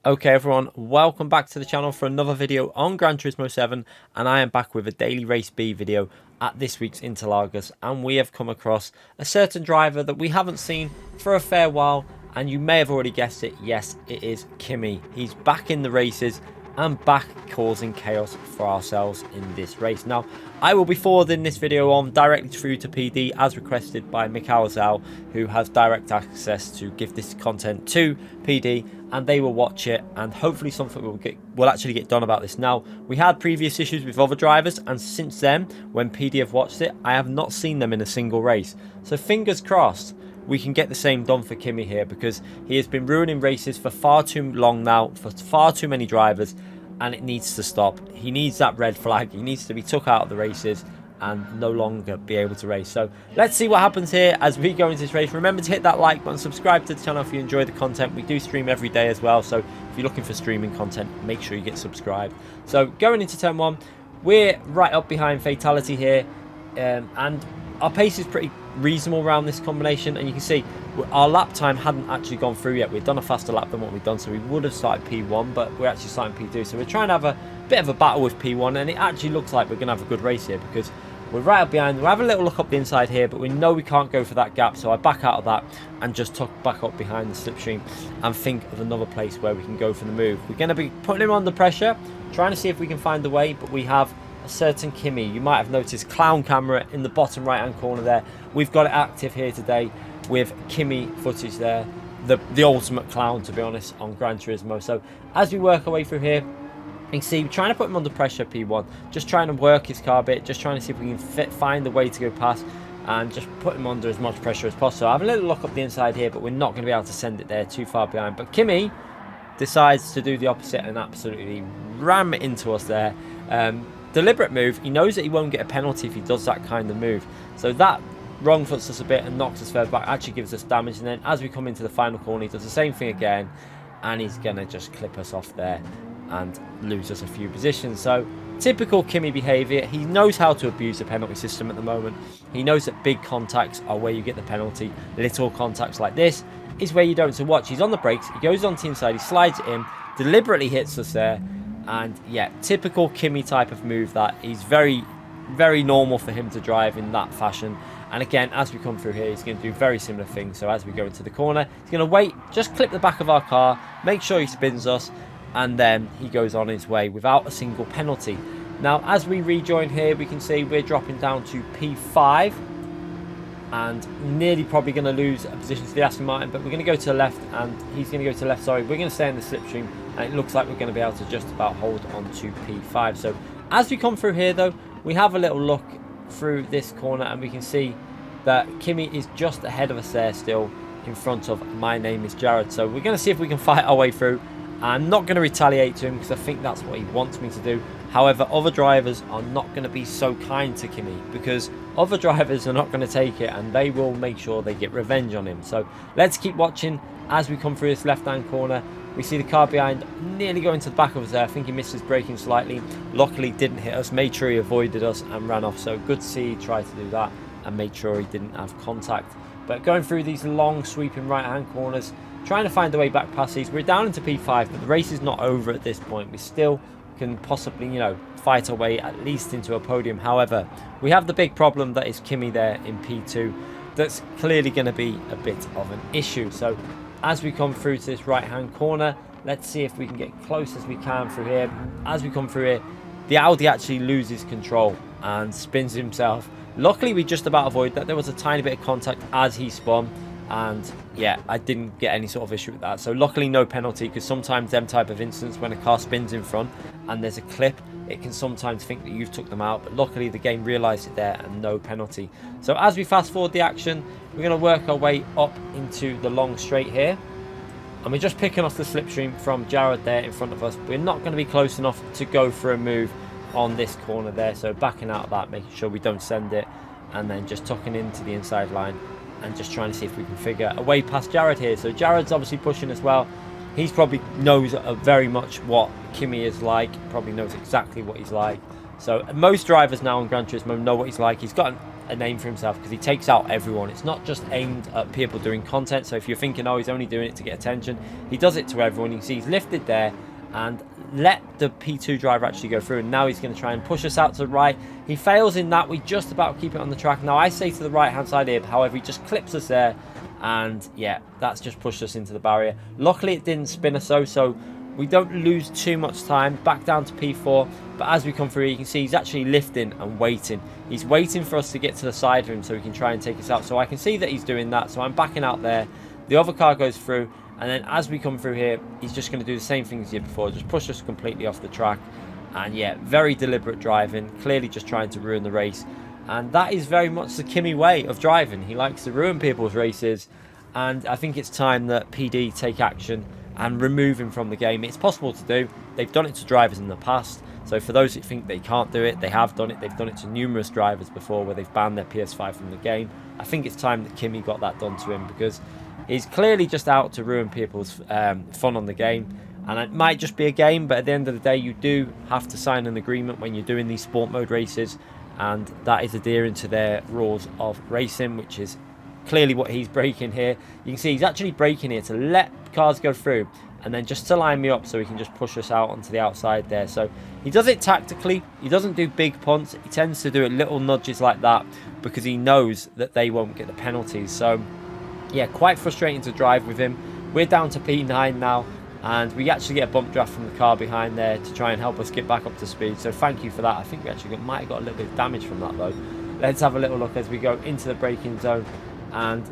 Okay everyone, welcome back to the channel for another video on Gran Turismo 7, and I am back with a daily race B video at this week's Interlagos, and we have come across a certain driver that we haven't seen for a fair while, and you may have already guessed it. Yes, it is Kimmy. He's back in the races and back causing chaos for ourselves in this race. Now, I will be forwarding this video on directly through to PD as requested by Mikhail Zal, who has direct access to give this content to PD, and they will watch it, and hopefully something will actually get done about this. Now, we had previous issues with other drivers, and since then, when PD have watched it, I have not seen them in a single race. So fingers crossed we can get the same done for Kimmy here, because he has been ruining races for far too long now, for far too many drivers, and it needs to stop. He needs that red flag. He needs to be took out of the races and no longer be able to race. So let's see what happens here as we go into this race. Remember to hit that like button, subscribe to the channel if you enjoy the content. We do stream every day as well, so if you're looking for streaming content, make sure you get subscribed. So going into turn 1, we're right up behind Fatality here, and our pace is pretty reasonable around this combination, and you can see our lap time hadn't actually gone through yet. We've done a faster lap than what we've done, so we would have started P1, but we're actually starting P2, so we're trying to have a bit of a battle with P1, and it actually looks like we're going to have a good race here, because we're right up behind. We'll have a little look up the inside here, but we know we can't go for that gap, so I back out of that and just tuck back up behind the slipstream and think of another place where we can go for the move. We're going to be putting him under pressure, trying to see if we can find the way, but we have a certain Kimmy. You might have noticed clown camera in the bottom right hand corner there. We've got it active here today with Kimmy footage there, the ultimate clown, to be honest, on Gran Turismo. So as we work our way through here, you can see we're trying to put him under pressure, P1, just trying to work his car a bit, just trying to see if we can find the way to go past and just put him under as much pressure as possible. I have a little look up the inside here, but we're not going to be able to send it there too far behind. But Kimmy decides to do the opposite and absolutely ram it into us there. Deliberate move. He knows that he won't get a penalty if he does that kind of move, so that wrong foots us a bit and knocks us further back, actually gives us damage. And then as we come into the final corner, he does the same thing again, and he's gonna just clip us off there and lose us a few positions. So typical Kimmy behavior. He knows how to abuse the penalty system at the moment. He knows that big contacts are where you get the penalty, little contacts like this is where you don't. So watch, he's on the brakes, he goes on the inside, he slides it in, deliberately hits us there. And yeah, typical Kimmy type of move. That is very normal for him to drive in that fashion. And again, as we come through here, he's going to do very similar things. So as we go into the corner, he's going to wait, just clip the back of our car, make sure he spins us, and then he goes on his way without a single penalty. Now as we rejoin here, we can see we're dropping down to P5 and nearly probably going to lose a position to the Aston Martin, but we're going to go to the left and he's going to go to the left. Sorry, we're going to stay in the slipstream, and it looks like we're going to be able to just about hold on to P5. So as we come through here though, we have a little look through this corner and we can see that Kimmy is just ahead of us there, still in front of My Name is Jared. So we're going to see if we can fight our way through. I'm not going to retaliate to him because I think that's what he wants me to do. However, other drivers are not going to be so kind to Kimmy, because other drivers are not going to take it and they will make sure they get revenge on him. So let's keep watching as we come through this left hand corner. We see the car behind nearly going to the back of us there. I think he missed his braking slightly. Luckily didn't hit us, made sure he avoided us and ran off. So good to see he tried to do that and made sure he didn't have contact. But going through these long sweeping right hand corners, trying to find the way back past these. We're down into P5, but the race is not over at this point. We still can possibly, you know, fight our way at least into a podium. However, we have the big problem that is Kimmy there in P2. That's clearly going to be a bit of an issue. So as we come through to this right hand corner, let's see if we can get close as we can through here. As we come through here, the Audi actually loses control and spins himself. Luckily we just about avoided that. There was a tiny bit of contact as he spun, and yeah, I didn't get any sort of issue with that. So luckily no penalty, because sometimes them type of incidents when a car spins in front and there's a clip, it can sometimes think that you've took them out, but luckily the game realised it there and no penalty. So as we fast forward the action, we're going to work our way up into the long straight here, and we're just picking off the slipstream from Jared there in front of us. We're not going to be close enough to go for a move on this corner there, so backing out of that, making sure we don't send it, and then just tucking into the inside line and just trying to see if we can figure a way past Jared here. So Jared's obviously pushing as well. He's probably knows very much what Kimmy is like, probably knows exactly what he's like. So most drivers now on Gran Turismo know what he's like. He's got a name for himself because he takes out everyone. It's not just aimed at people doing content. So if you're thinking, oh, he's only doing it to get attention, he does it to everyone. You can see he's lifted there and let the P2 driver actually go through, and now he's going to try and push us out to the right. He fails in that. We just about keep it on the track. Now I say to the right hand side here, however, he just clips us there, and yeah, that's just pushed us into the barrier. Luckily it didn't spin us though, so we don't lose too much time. Back down to P4, but as we come through, you can see he's actually lifting and waiting. He's waiting for us to get to the side of him so he can try and take us out. So I can see that he's doing that, so I'm backing out there. The other car goes through, and then as we come through here, he's just going to do the same thing as he did before, just push us completely off the track. And yeah, very deliberate driving, clearly just trying to ruin the race. And that is very much the Kimmy way of driving. He likes to ruin people's races, and I think it's time that PD take action and remove him from the game. It's possible to do. They've done it to drivers in the past. So for those who think they can't do it, they have done it. They've done it to numerous drivers before where they've banned their PS5 from the game. I think it's time that Kimmy got that done to him, because he's clearly just out to ruin people's fun on the game. And it might just be a game, but at the end of the day, you do have to sign an agreement when you're doing these sport mode races, and that is adhering to their rules of racing, which is clearly what he's breaking here. You can see he's actually breaking here to let cars go through, and then just to line me up so he can just push us out onto the outside there. So he does it tactically. He doesn't do big punts. He tends to do it little nudges like that because he knows that they won't get the penalties. So yeah, quite frustrating to drive with him. We're down to P9 now, and we actually get a bump draft from the car behind there to try and help us get back up to speed. So thank you for that. I think we actually might have got a little bit of damage from that though. Let's have a little look as we go into the braking zone and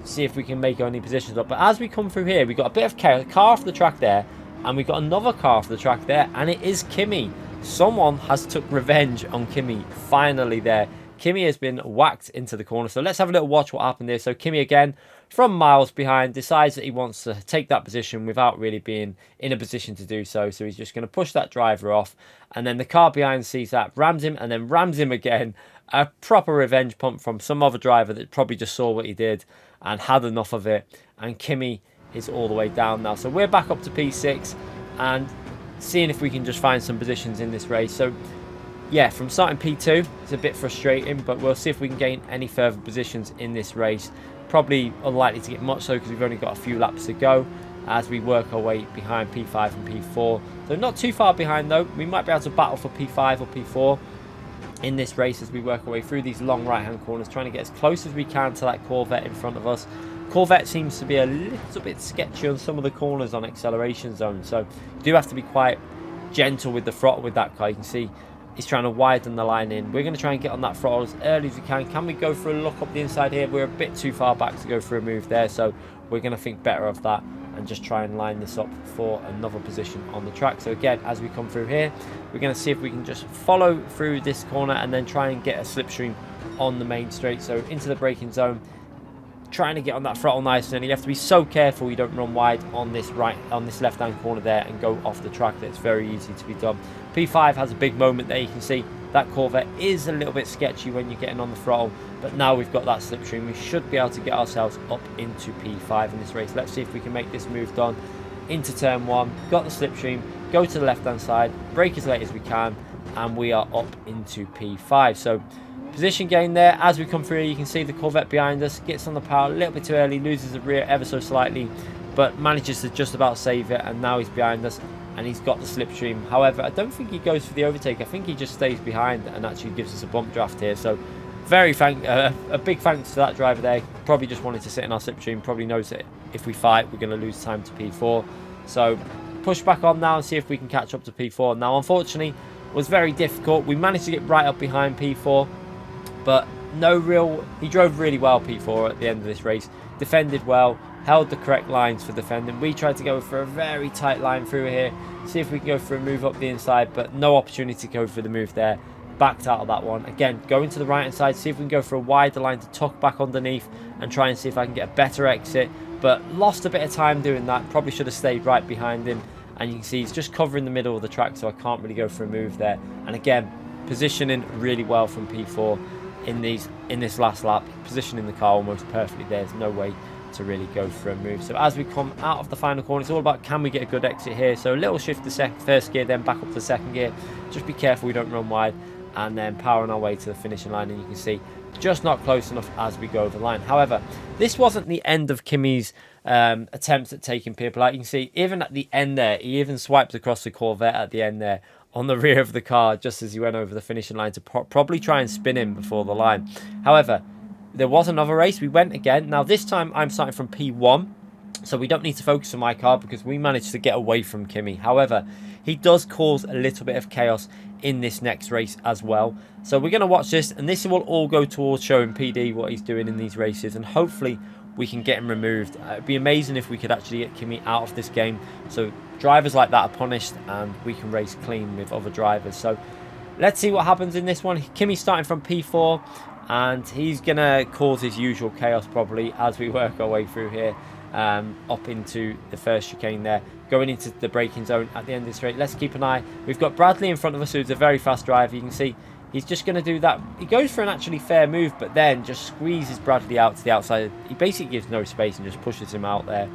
see if we can make any positions up. But as we come through here, we got a bit of car off the track there, and we got another car off the track there, and it is Kimmy. Someone has took revenge on Kimmy finally there. Kimmy has been whacked into the corner. So let's have a little watch what happened there. So Kimmy again, from miles behind, decides that he wants to take that position without really being in a position to do so. So he's just going to push that driver off. And then the car behind sees that, rams him, and then rams him again. A proper revenge pump from some other driver that probably just saw what he did and had enough of it. And Kimmy is all the way down now. So we're back up to P6 and seeing if we can just find some positions in this race. So yeah, from starting P2, it's a bit frustrating, but we'll see if we can gain any further positions in this race. Probably unlikely to get much so because we've only got a few laps to go as we work our way behind P5 and P4. So not too far behind though. We might be able to battle for P5 or P4 in this race as we work our way through these long right-hand corners, trying to get as close as we can to that Corvette in front of us. Corvette seems to be a little bit sketchy on some of the corners on acceleration zone, so you do have to be quite gentle with the throttle with that car. You can see he's trying to widen the line in. We're going to try and get on that throttle as early as we can. Can we go for a look up the inside here? We're a bit too far back to go for a move there, so we're going to think better of that and just try and line this up for another position on the track. So again, as we come through here, we're going to see if we can just follow through this corner and then try and get a slipstream on the main straight. So into the braking zone, trying to get on that throttle nice, and you have to be so careful you don't run wide on this left hand corner there and go off the track. That's very easy to be done. P5 has a big moment there. You can see that Corvette is a little bit sketchy when you're getting on the throttle, but now we've got that slipstream, we should be able to get ourselves up into P5 in this race. Let's see if we can make this move done into turn 1. Got the slipstream, go to the left hand side, brake as late as we can, and we are up into P5. So position gain there. As we come through, you can see the Corvette behind us gets on the power a little bit too early, loses the rear ever so slightly, but manages to just about save it, and now he's behind us and he's got the slipstream. However, I don't think he goes for the overtake. I think he just stays behind and actually gives us a bump draft here. So a big thanks to that driver there. Probably just wanted to sit in our slipstream, probably knows that if we fight we're going to lose time to P4. So push back on now and see if we can catch up to P4. Now unfortunately it was very difficult. We managed to get right up behind P4, but he drove really well P4 at the end of this race, defended well, held the correct lines for defending. We tried to go for a very tight line through here, see if we can go for a move up the inside, but no opportunity to go for the move there. Backed out of that one. Again, going to the right hand side, see if we can go for a wider line to tuck back underneath and try and see if I can get a better exit, but lost a bit of time doing that. Probably should have stayed right behind him, and you can see he's just covering the middle of the track, so I can't really go for a move there. And again, positioning really well from P4 in this last lap, positioning the car almost perfectly. There's no way to really go for a move. So as we come out of the final corner, it's all about can we get a good exit here. So a little shift to first gear, then back up to second gear. Just be careful we don't run wide, and then powering our way to the finishing line. And you can see just not close enough as we go over the line. However, this wasn't the end of Kimmy's attempts at taking people out. You can see even at the end there, he even swiped across the Corvette at the end there on the rear of the car just as he went over the finishing line to probably try and spin him before the line. However, there was another race. We went again. Now this time I'm starting from P1, so we don't need to focus on my car because we managed to get away from Kimmy. However, he does cause a little bit of chaos in this next race as well. So we're going to watch this, and this will all go towards showing PD what he's doing in these races, and hopefully we can get him removed. It'd be amazing if we could actually get Kimmy out of this game, so drivers like that are punished and we can race clean with other drivers. So let's see what happens in this one. Kimmy's starting from P4, and he's going to cause his usual chaos probably as we work our way through here. Up into the first chicane there, going into the braking zone at the end of the straight. Let's keep an eye. We've got Bradley in front of us, who's a very fast driver. You can see he's just going to do that. He goes for an actually fair move, but then just squeezes Bradley out to the outside. He basically gives no space and just pushes him out there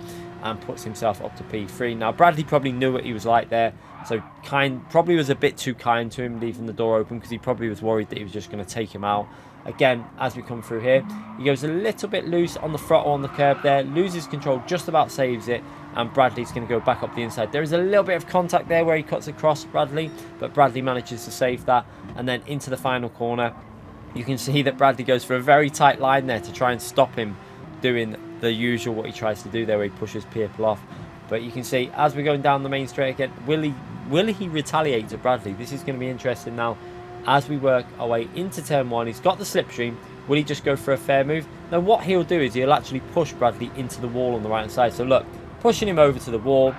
and puts himself up to P3. Now Bradley probably knew what he was like there, so probably was a bit too kind to him, leaving the door open, because he probably was worried that he was just going to take him out. Again, as we come through here, he goes a little bit loose on the throttle on the curb there, loses control, just about saves it, and Bradley's going to go back up the inside. There is a little bit of contact there where he cuts across Bradley, but Bradley manages to save that, and then into the final corner. You can see that Bradley goes for a very tight line there to try and stop him doing the usual what he tries to do there, where he pushes people off. But you can see as we're going down the main straight again, will he retaliate to Bradley? This is going to be interesting now. As we work our way into turn 1, he's got the slipstream. Will he just go for a fair move? Now what he'll do is he'll actually push Bradley into the wall on the right hand side. So look, pushing him over to the wall.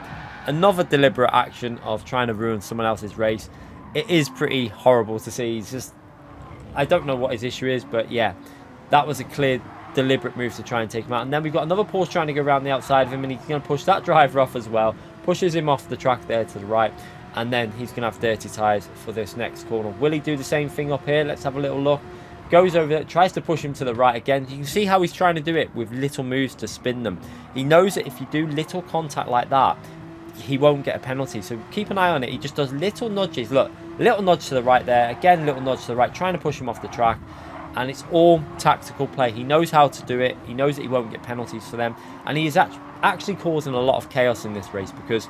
Another deliberate action of trying to ruin someone else's race. It is pretty horrible to see. He's just, I don't know what his issue is, but yeah, that was a clear deliberate move to try and take him out. And then we've got another Porsche trying to go around the outside of him, and he's going to push that driver off as well. Pushes him off the track there to the right. And then he's going to have dirty tyres for this next corner. Will he do the same thing up here? Let's have a little look. Goes over there, tries to push him to the right again. You can see how he's trying to do it with little moves to spin them. He knows that if you do little contact like that, he won't get a penalty. So keep an eye on it. He just does little nudges. Look, little nudge to the right there. Again, little nudge to the right, trying to push him off the track. And it's all tactical play. He knows how to do it. He knows that he won't get penalties for them. And he is actually causing a lot of chaos in this race, because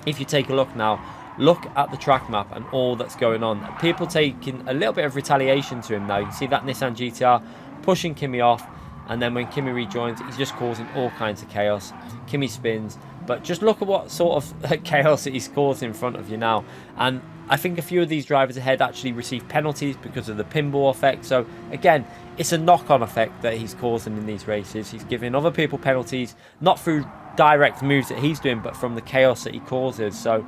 if you take a look now, look at the track map and all that's going on. People taking a little bit of retaliation to him now. You can see that Nissan GTR pushing Kimmy off, and then when Kimmy rejoins, he's just causing all kinds of chaos. Kimmy spins, but just look at what sort of chaos that he's caused in front of you now. And I think a few of these drivers ahead actually receive penalties because of the pinball effect. So again, it's a knock-on effect that he's causing in these races. He's giving other people penalties, not through direct moves that he's doing, but from the chaos that he causes. So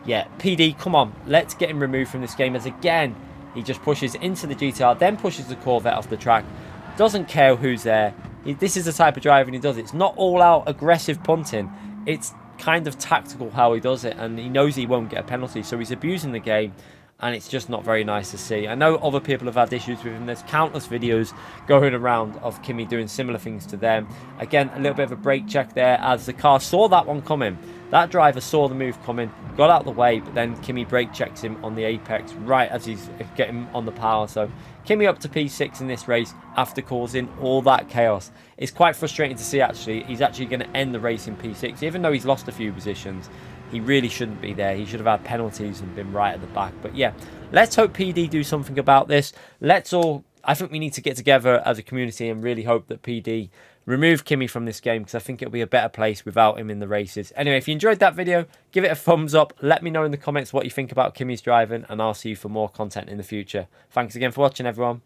yeah, PD, come on, let's get him removed from this game, as again, he just pushes into the GTR, then pushes the Corvette off the track. Doesn't care who's there. This is the type of driving he does. It's not all-out aggressive punting. It's kind of tactical how he does it, and he knows he won't get a penalty, so he's abusing the game, and it's just not very nice to see. I know other people have had issues with him. There's countless videos going around of Kimmy doing similar things to them. Again, a little bit of a brake check there as the car saw that one coming. That driver saw the move coming, got out of the way, but then Kimmy brake checks him on the apex right as he's getting on the power. So Kimmy up to P6 in this race after causing all that chaos. It's quite frustrating to see, actually. He's actually going to end the race in P6, even though he's lost a few positions. He really shouldn't be there. He should have had penalties and been right at the back. But yeah, let's hope PD do something about this. I think we need to get together as a community and really hope that PD remove Kimmy from this game, because I think it'll be a better place without him in the races. Anyway, if you enjoyed that video, give it a thumbs up. Let me know in the comments what you think about Kimmy's driving, and I'll see you for more content in the future. Thanks again for watching, everyone.